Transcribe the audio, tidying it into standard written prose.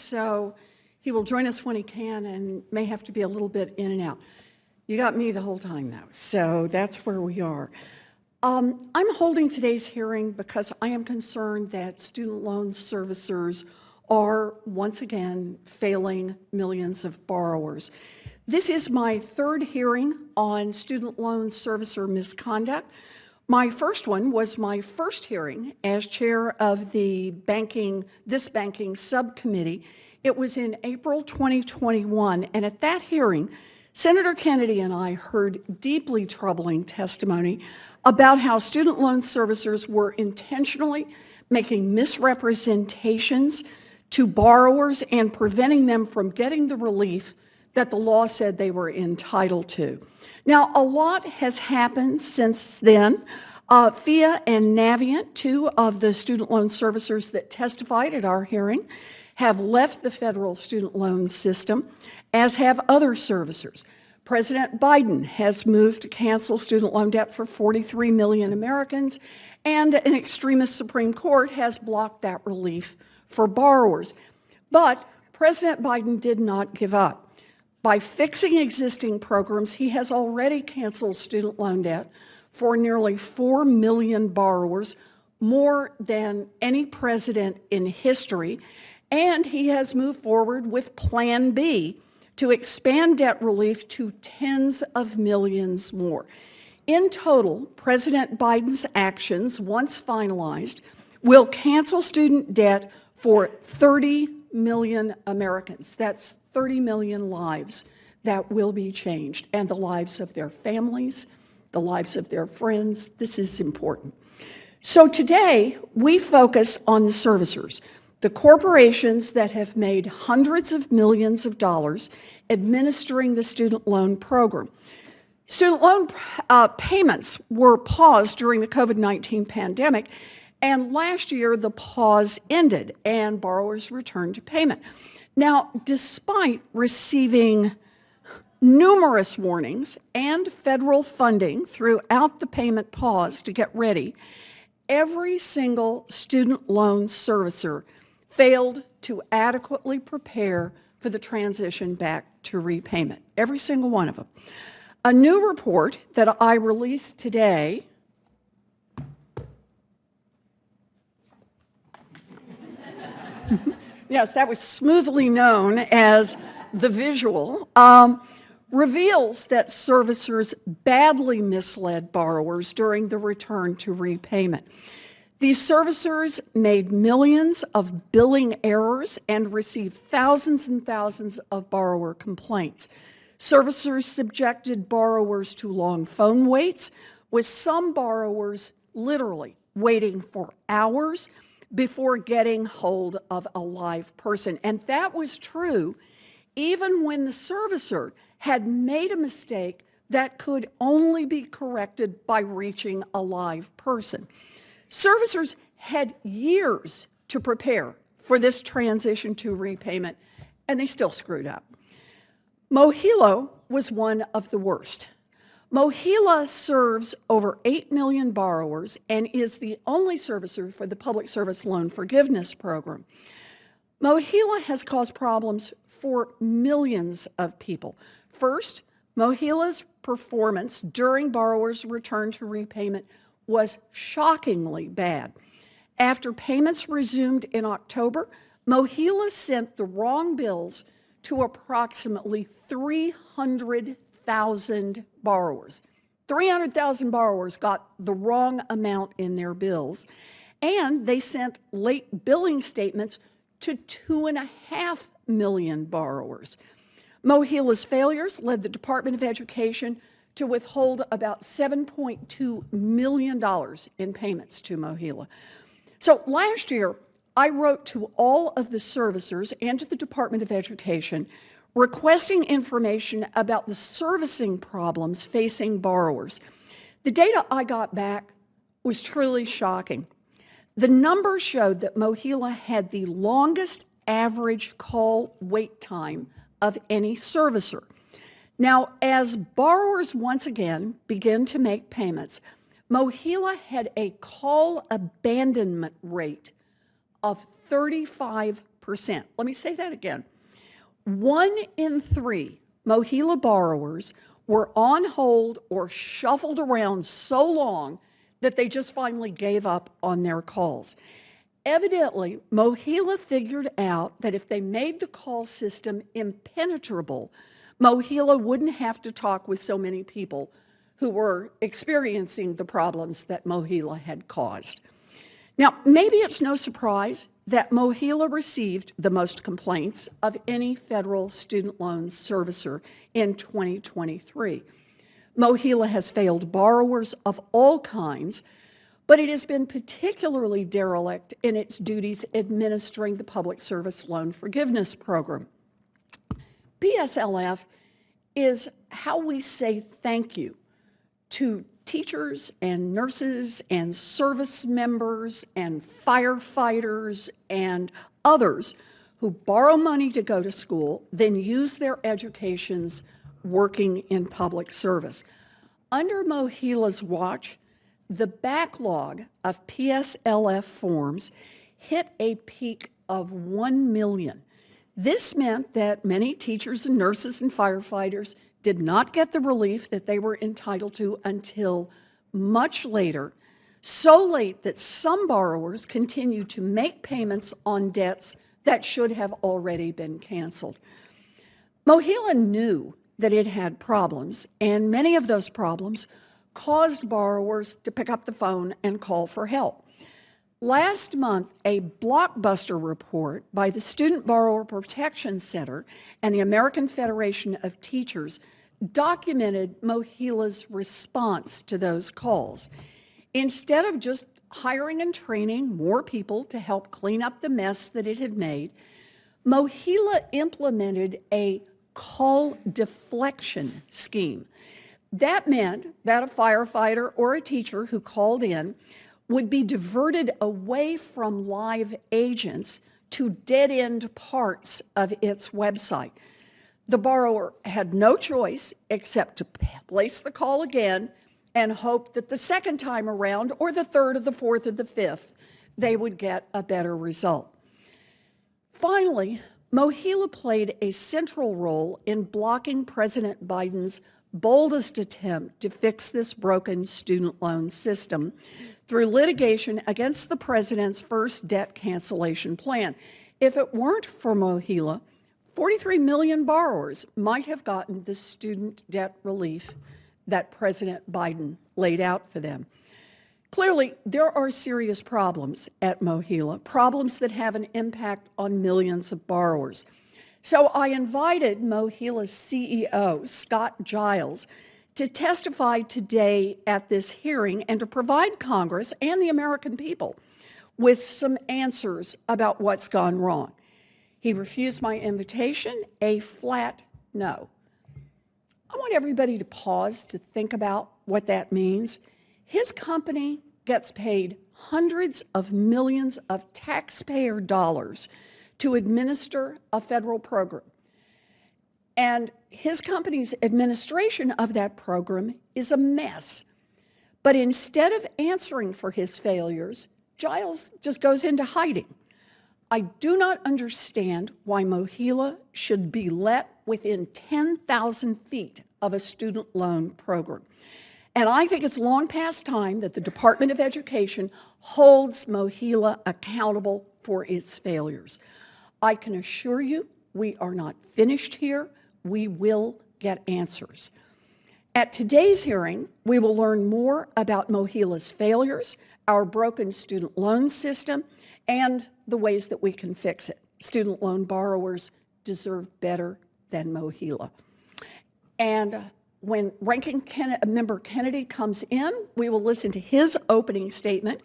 so he will join us when he can and may have to be a little bit in and out. You got me the whole time, though, so that's where we are. I'm holding today's hearing because I am concerned that student loan servicers are once again failing millions of borrowers. This is my third hearing on student loan servicer misconduct. My first one was my first hearing as chair of this banking subcommittee. It was in April 2021, and at that hearing, Senator Kennedy and I heard deeply troubling testimony about how student loan servicers were intentionally making misrepresentations to borrowers and preventing them from getting the relief that the law said they were entitled to. Now, a lot has happened since then. FIA and Navient, two of the student loan servicers that testified at our hearing, have left the federal student loan system, as have other servicers. President Biden has moved to cancel student loan debt for 43 million Americans, and an extremist Supreme Court has blocked that relief for borrowers. But President Biden did not give up. By fixing existing programs, he has already canceled student loan debt for nearly 4 million borrowers, more than any president in history, and he has moved forward with Plan B to expand debt relief to tens of millions more. In total, President Biden's actions, once finalized, will cancel student debt for 30 million Americans. That's 30 million lives that will be changed, and the lives of their families, the lives of their friends. This is important. So today, we focus on the servicers, the corporations that have made hundreds of millions of dollars administering the student loan program. Student loan payments were paused during the COVID-19 pandemic, and last year the pause ended and borrowers returned to payment. Now, despite receiving numerous warnings and federal funding throughout the payment pause to get ready, every single student loan servicer failed to adequately prepare for the transition back to repayment, every single one of them. A new report that I released today yes, that was smoothly known as the visual, reveals that servicers badly misled borrowers during the return to repayment. These servicers made millions of billing errors and received thousands and thousands of borrower complaints. Servicers subjected borrowers to long phone waits, with some borrowers literally waiting for hours before getting hold of a live person. And that was true even when the servicer had made a mistake that could only be corrected by reaching a live person. Servicers had years to prepare for this transition to repayment, and they still screwed up. MOHELA was one of the worst. MOHELA serves over 8 million borrowers and is the only servicer for the Public Service Loan Forgiveness Program. MOHELA has caused problems for millions of people. First, MOHELA's performance during borrowers' return to repayment was shockingly bad. After payments resumed in October, MOHELA sent the wrong bills to approximately 300,000 borrowers. 300,000 borrowers got the wrong amount in their bills, and they sent late billing statements to 2.5 million borrowers. MOHELA's failures led the Department of Education to withhold about $7.2 million in payments to MOHELA. So last year, I wrote to all of the servicers and to the Department of Education requesting information about the servicing problems facing borrowers. The data I got back was truly shocking. The numbers showed that MOHELA had the longest average call wait time of any servicer. Now, as borrowers once again begin to make payments, MOHELA had a call abandonment rate of 35%. 5%. Let me say that again. 1 in 3 MOHELA borrowers were on hold or shuffled around so long that they just finally gave up on their calls. Evidently, MOHELA figured out that if they made the call system impenetrable, MOHELA wouldn't have to talk with so many people who were experiencing the problems that MOHELA had caused. Now, maybe it's no surprise that MOHELA received the most complaints of any federal student loan servicer in 2023. MOHELA has failed borrowers of all kinds, but it has been particularly derelict in its duties administering the Public Service Loan Forgiveness Program. PSLF is how we say thank you to teachers and nurses and service members and firefighters and others who borrow money to go to school, then use their educations working in public service. Under MOHELA's watch, the backlog of PSLF forms hit a peak of 1 million. This meant that many teachers and nurses and firefighters did not get the relief that they were entitled to until much later, so late that some borrowers continue to make payments on debts that should have already been canceled. MOHELA knew that it had problems, and many of those problems caused borrowers to pick up the phone and call for help. Last month, a blockbuster report by the Student Borrower Protection Center and the American Federation of Teachers documented MOHELA's response to those calls. Instead of just hiring and training more people to help clean up the mess that it had made, MOHELA implemented a call deflection scheme. That meant that a firefighter or a teacher who called in would be diverted away from live agents to dead-end parts of its website. The borrower had no choice except to place the call again and hope that the second time around, or the third or the fourth or the fifth, they would get a better result. Finally, MOHELA played a central role in blocking President Biden's boldest attempt to fix this broken student loan system through litigation against the president's first debt cancellation plan. If it weren't for MOHELA, 43 million borrowers might have gotten the student debt relief that President Biden laid out for them. Clearly, there are serious problems at MOHELA, problems that have an impact on millions of borrowers. So I invited MOHELA's CEO, Scott Giles, to testify today at this hearing and to provide Congress and the American people with some answers about what's gone wrong. He refused my invitation, a flat no. I want everybody to pause to think about what that means. His company gets paid hundreds of millions of taxpayer dollars to administer a federal program. And his company's administration of that program is a mess. But instead of answering for his failures, Giles just goes into hiding. I do not understand why MOHELA should be let within 10,000 feet of a student loan program. And I think it's long past time that the Department of Education holds MOHELA accountable for its failures. I can assure you we are not finished here. We will get answers. At today's hearing, we will learn more about MOHELA's failures, our broken student loan system, and the ways that we can fix it. Student loan borrowers deserve better than MOHELA. And when Ranking Member Kennedy comes in, we will listen to his opening statement.